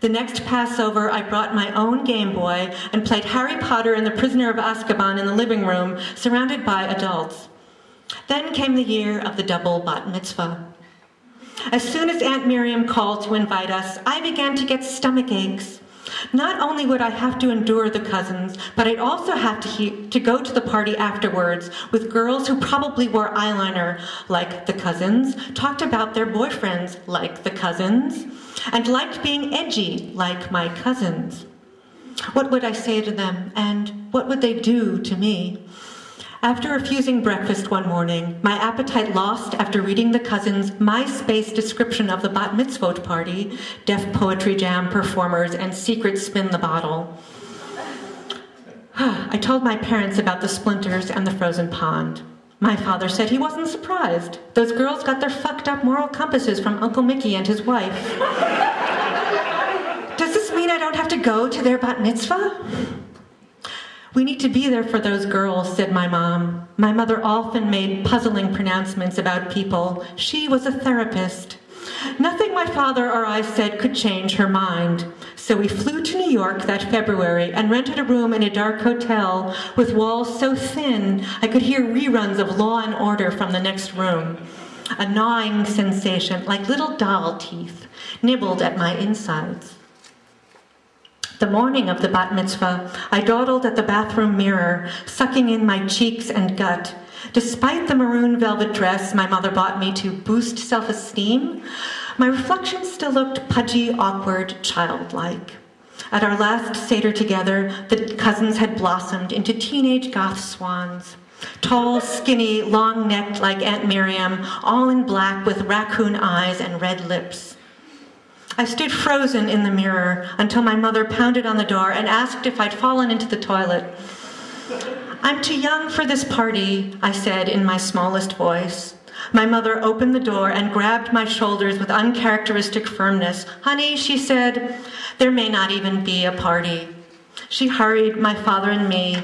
The next Passover, I brought my own Game Boy and played Harry Potter and the Prisoner of Azkaban in the living room, surrounded by adults. Then came the year of the double bat mitzvah. As soon as Aunt Miriam called to invite us, I began to get stomach aches. Not only would I have to endure the cousins, but I'd also have to go to the party afterwards with girls who probably wore eyeliner like the cousins, talked about their boyfriends like the cousins, and liked being edgy like my cousins. What would I say to them, and what would they do to me? After refusing breakfast one morning, my appetite lost after reading the cousins' MySpace description of the bat mitzvot party, deaf poetry jam performers, and secret spin the bottle. I told my parents about the splinters and the frozen pond. My father said he wasn't surprised. Those girls got their fucked up moral compasses from Uncle Mickey and his wife. Does this mean I don't have to go to their bat mitzvah? We need to be there for those girls, said my mom. My mother often made puzzling pronouncements about people. She was a therapist. Nothing my father or I said could change her mind. So we flew to New York that February and rented a room in a dark hotel with walls so thin I could hear reruns of Law and Order from the next room. A gnawing sensation, like little doll teeth, nibbled at my insides. The morning of the bat mitzvah, I dawdled at the bathroom mirror, sucking in my cheeks and gut. Despite the maroon velvet dress my mother bought me to boost self-esteem, my reflection still looked pudgy, awkward, childlike. At our last Seder together, the cousins had blossomed into teenage goth swans. Tall, skinny, long-necked like Aunt Miriam, all in black with raccoon eyes and red lips. I stood frozen in the mirror until my mother pounded on the door and asked if I'd fallen into the toilet. I'm too young for this party, I said in my smallest voice. My mother opened the door and grabbed my shoulders with uncharacteristic firmness. Honey, she said, there may not even be a party. She hurried my father and me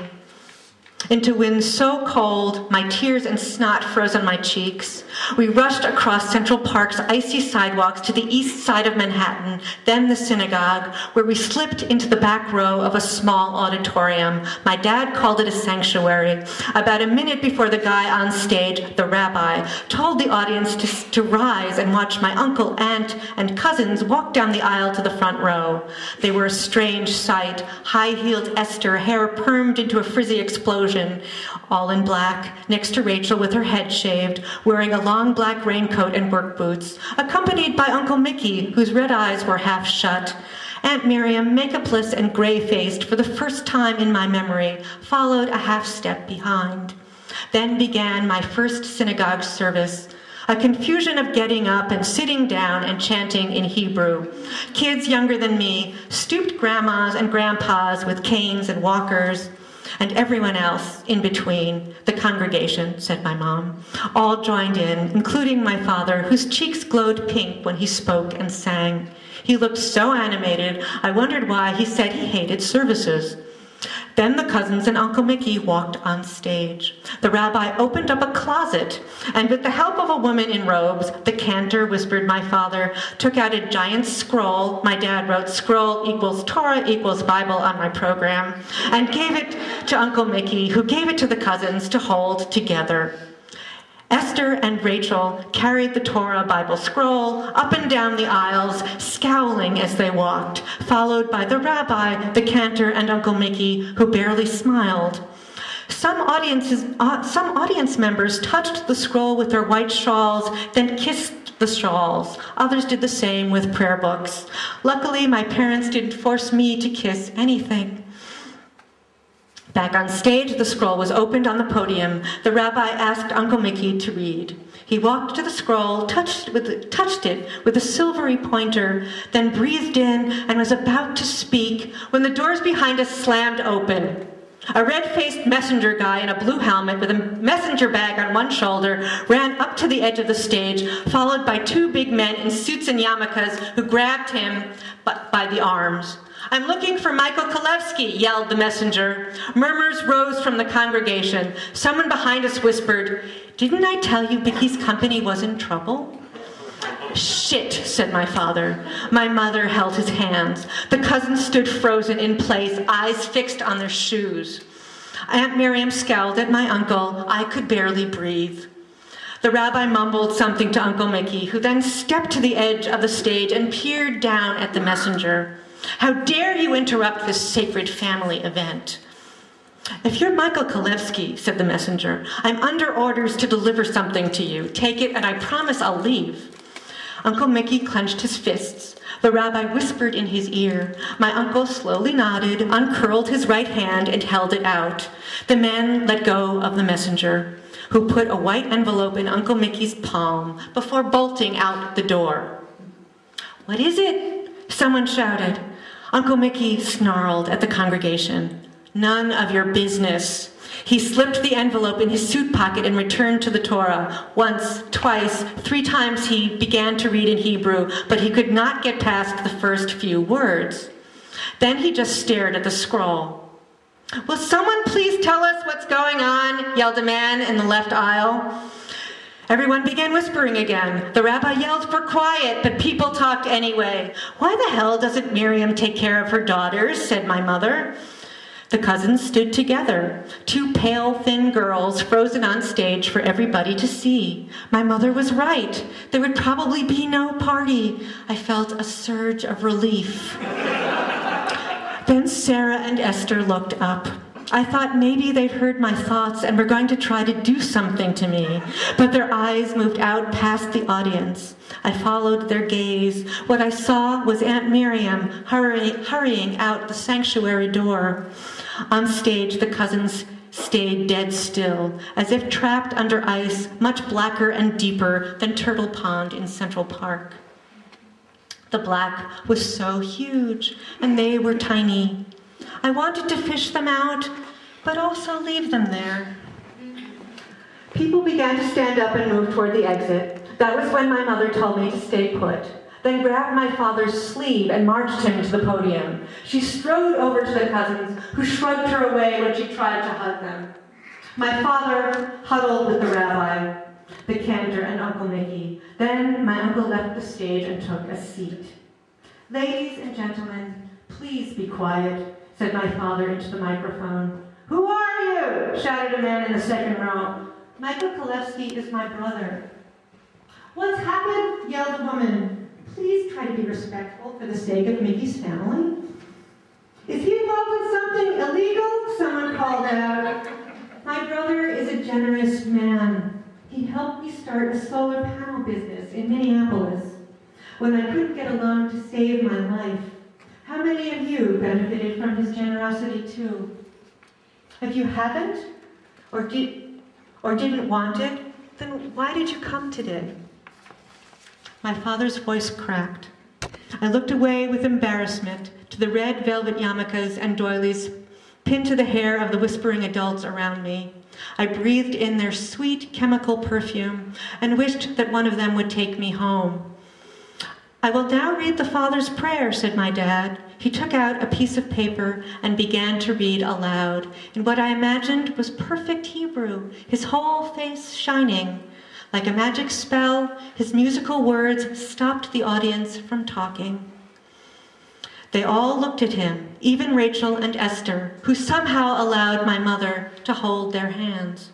into wind so cold, my tears and snot froze on my cheeks. We rushed across Central Park's icy sidewalks to the east side of Manhattan, then the synagogue, where we slipped into the back row of a small auditorium. My dad called it a sanctuary. About a minute before the guy on stage, the rabbi, told the audience to rise and watch my uncle, aunt, and cousins walk down the aisle to the front row. They were a strange sight, high-heeled Esther, hair permed into a frizzy explosion, all in black, next to Rachel with her head shaved, wearing a long black raincoat and work boots, accompanied by Uncle Mickey, whose red eyes were half shut. Aunt Miriam, makeupless and gray-faced for the first time in my memory, followed a half-step behind. Then began my first synagogue service, a confusion of getting up and sitting down and chanting in Hebrew. Kids younger than me, stooped grandmas and grandpas with canes and walkers, and everyone else in between, the congregation, said my mom, all joined in, including my father, whose cheeks glowed pink when he spoke and sang. He looked so animated, I wondered why he said he hated services. Then the cousins and Uncle Mickey walked on stage. The rabbi opened up a closet, and with the help of a woman in robes, the cantor, whispered my father, took out a giant scroll. My dad wrote scroll equals Torah equals Bible on my program, and gave it to Uncle Mickey, who gave it to the cousins to hold together. Esther and Rachel carried the Torah Bible scroll up and down the aisles, scowling as they walked, followed by the rabbi, the cantor, and Uncle Mickey, who barely smiled. Some audience members touched the scroll with their white shawls, then kissed the shawls. Others did the same with prayer books. Luckily, my parents didn't force me to kiss anything. Back on stage, the scroll was opened on the podium. The rabbi asked Uncle Mickey to read. He walked to the scroll, touched it with a silvery pointer, then breathed in and was about to speak when the doors behind us slammed open. A red-faced messenger guy in a blue helmet with a messenger bag on one shoulder ran up to the edge of the stage, followed by two big men in suits and yarmulkes who grabbed him by the arms. "I'm looking for Michael Kalevsky," yelled the messenger. Murmurs rose from the congregation. Someone behind us whispered, "Didn't I tell you Mickey's company was in trouble?" "Shit," said my father. My mother held his hands. The cousins stood frozen in place, eyes fixed on their shoes. Aunt Miriam scowled at my uncle. I could barely breathe. The rabbi mumbled something to Uncle Mickey, who then stepped to the edge of the stage and peered down at the messenger. "How dare you interrupt this sacred family event?" "If you're Michael Kalevsky," said the messenger, "I'm under orders to deliver something to you. Take it, and I promise I'll leave." Uncle Mickey clenched his fists. The rabbi whispered in his ear. My uncle slowly nodded, uncurled his right hand, and held it out. The man let go of the messenger, who put a white envelope in Uncle Mickey's palm before bolting out the door. "What is it?" someone shouted. Uncle Mickey snarled at the congregation. "None of your business." He slipped the envelope in his suit pocket and returned to the Torah. Once, twice, 3 times he began to read in Hebrew, but he could not get past the first few words. Then he just stared at the scroll. "Will someone please tell us what's going on?" yelled a man in the left aisle. Everyone began whispering again. The rabbi yelled for quiet, but people talked anyway. "Why the hell doesn't Miriam take care of her daughters?" said my mother. The cousins stood together, 2 pale, thin girls frozen on stage for everybody to see. My mother was right. There would probably be no party. I felt a surge of relief. Then Sarah and Esther looked up. I thought maybe they'd heard my thoughts and were going to try to do something to me, but their eyes moved out past the audience. I followed their gaze. What I saw was Aunt Miriam hurrying out the sanctuary door. On stage, the cousins stayed dead still, as if trapped under ice, much blacker and deeper than Turtle Pond in Central Park. The black was so huge, and they were tiny. I wanted to fish them out, but also leave them there. People began to stand up and move toward the exit. That was when my mother told me to stay put, then grabbed my father's sleeve and marched him to the podium. She strode over to the cousins, who shrugged her away when she tried to hug them. My father huddled with the rabbi, the cantor, and Uncle Mickey. Then my uncle left the stage and took a seat. "Ladies and gentlemen, please be quiet," said my father into the microphone. "Who are you?" shouted a man in the second row. "Michael Kalevsky is my brother." "What's happened?" yelled a woman. "Please try to be respectful for the sake of Mickey's family." "Is he involved in something illegal?" someone called out. "My brother is a generous man. He helped me start a solar panel business in Minneapolis when I couldn't get a loan to save my life. How many of you benefited from his generosity too? If you haven't, or didn't want it, then why did you come today?" My father's voice cracked. I looked away with embarrassment to the red velvet yarmulkes and doilies pinned to the hair of the whispering adults around me. I breathed in their sweet chemical perfume and wished that one of them would take me home. "I will now read the Father's Prayer," said my dad. He took out a piece of paper and began to read aloud in what I imagined was perfect Hebrew, his whole face shining. Like a magic spell, his musical words stopped the audience from talking. They all looked at him, even Rachel and Esther, who somehow allowed my mother to hold their hands.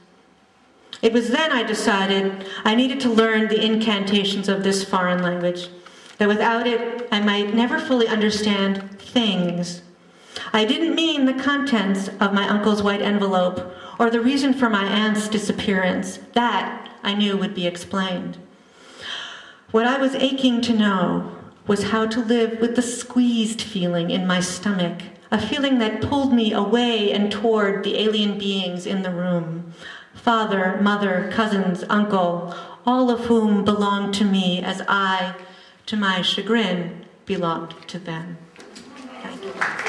It was then I decided I needed to learn the incantations of this foreign language, that without it, I might never fully understand things. I didn't mean the contents of my uncle's white envelope or the reason for my aunt's disappearance. That I knew would be explained. What I was aching to know was how to live with the squeezed feeling in my stomach, a feeling that pulled me away and toward the alien beings in the room. Father, mother, cousins, uncle, all of whom belonged to me as I, to my chagrin, belonged to them. Thank you.